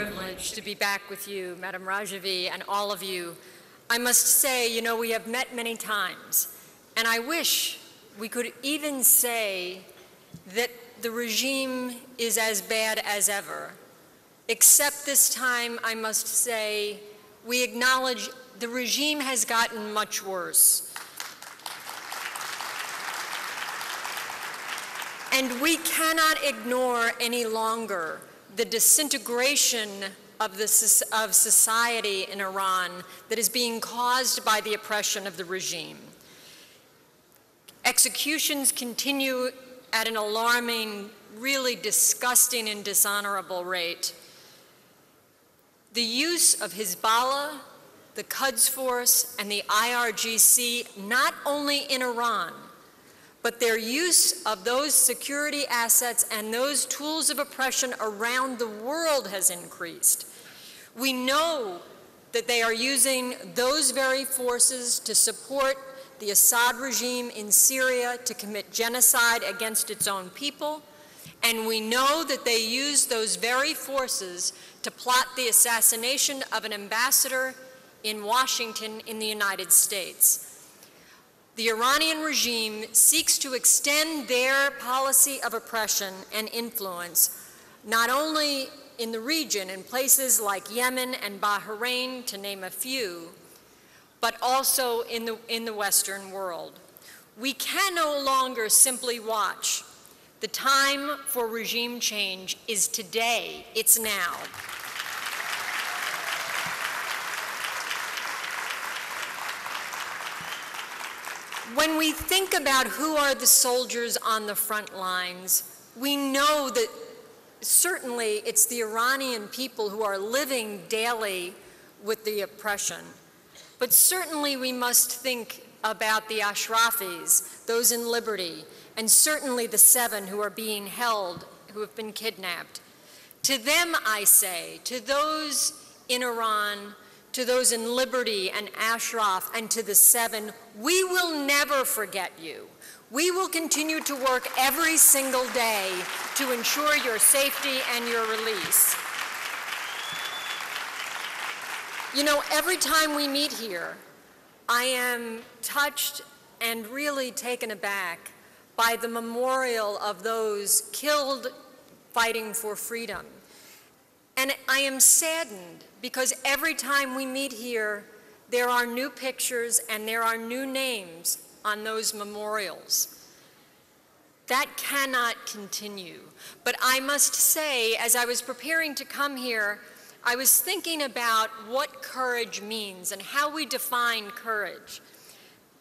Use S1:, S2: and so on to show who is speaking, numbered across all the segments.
S1: privilege to be back with you, Madam Rajavi, and all of you. I must say, we have met many times, and I wish we could even say that the regime is as bad as ever. Except this time, I must say, we acknowledge the regime has gotten much worse. And we cannot ignore any longer the disintegration of society in Iran that is being caused by the oppression of the regime. Executions continue at an alarming, really disgusting and dishonorable rate. The use of Hezbollah, the Quds Force, and the IRGC, not only in Iran, but their use of those security assets and those tools of oppression around the world has increased. We know that they are using those very forces to support the Assad regime in Syria to commit genocide against its own people, and we know that they use those very forces to plot the assassination of an ambassador in Washington in the United States. The Iranian regime seeks to extend their policy of oppression and influence, not only in the region, in places like Yemen and Bahrain, to name a few, but also in the Western world. We can no longer simply watch. The time for regime change is today. It's now. When we think about who are the soldiers on the front lines, we know that certainly it's the Iranian people who are living daily with the oppression. But certainly we must think about the Ashrafis, those in liberty, and certainly the 7 who are being held, who have been kidnapped. To them, I say, to those in Iran, to those in liberty and Ashraf, and to the 7, we will never forget you. We will continue to work every single day to ensure your safety and your release. Every time we meet here, I am touched and really taken aback by the memorial of those killed fighting for freedom. And I am saddened because every time we meet here, there are new pictures and there are new names on those memorials. That cannot continue. But I must say, as I was preparing to come here, I was thinking about what courage means and how we define courage.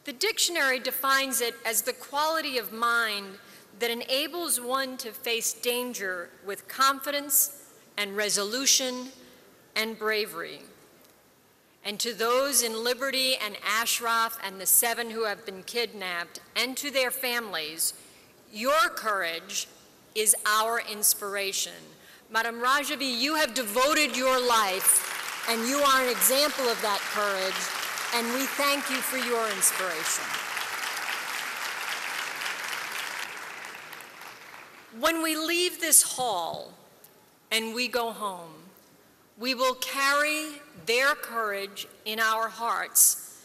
S1: The dictionary defines it as the quality of mind that enables one to face danger with confidence and resolution and bravery. And to those in liberty and Ashraf and the 7 who have been kidnapped, and to their families, your courage is our inspiration. Madam Rajavi, you have devoted your life, and you are an example of that courage, and we thank you for your inspiration. When we leave this hall and we go home, we will carry their courage in our hearts,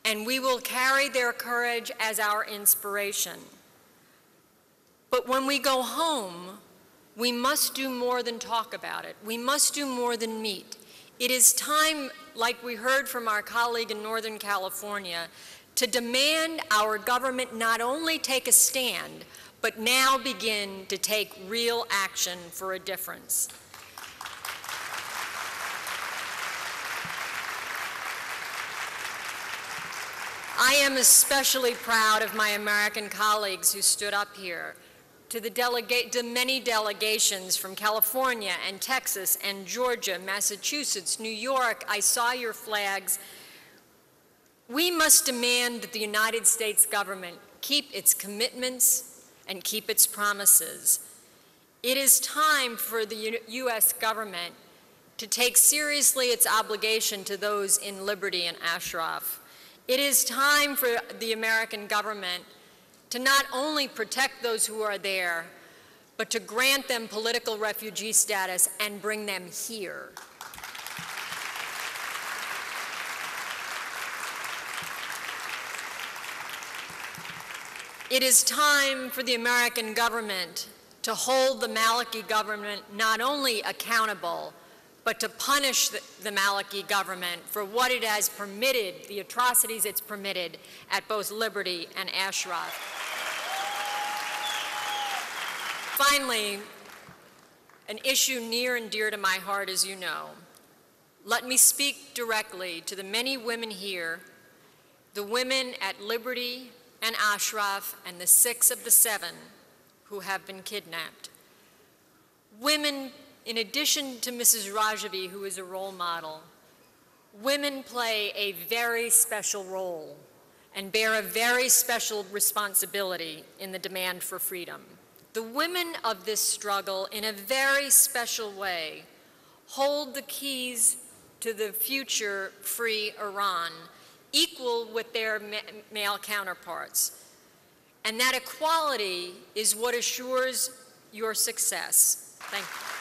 S1: and we will carry their courage as our inspiration. But when we go home, we must do more than talk about it. We must do more than meet. It is time, like we heard from our colleague in Northern California, to demand our government not only take a stand, but now begin to take real action for a difference. I am especially proud of my American colleagues who stood up here. To the many delegations from California and Texas and Georgia, Massachusetts, New York, I saw your flags. We must demand that the United States government keep its commitments and keep its promises. It is time for the U.S. government to take seriously its obligation to those in liberty and Ashraf. It is time for the American government to not only protect those who are there, but to grant them political refugee status and bring them here. It is time for the American government to hold the Maliki government not only accountable, but to punish the Maliki government for what it has permitted, the atrocities it's permitted at both Liberty and Ashraf. Finally, an issue near and dear to my heart, as you know. Let me speak directly to the many women here, the women at Liberty and Ashraf, and the 6 of the 7 who have been kidnapped. Women, in addition to Mrs. Rajavi, who is a role model, women play a very special role and bear a very special responsibility in the demand for freedom. The women of this struggle, in a very special way, hold the keys to the future free Iran, equal with their male counterparts. And that equality is what assures your success. Thank you.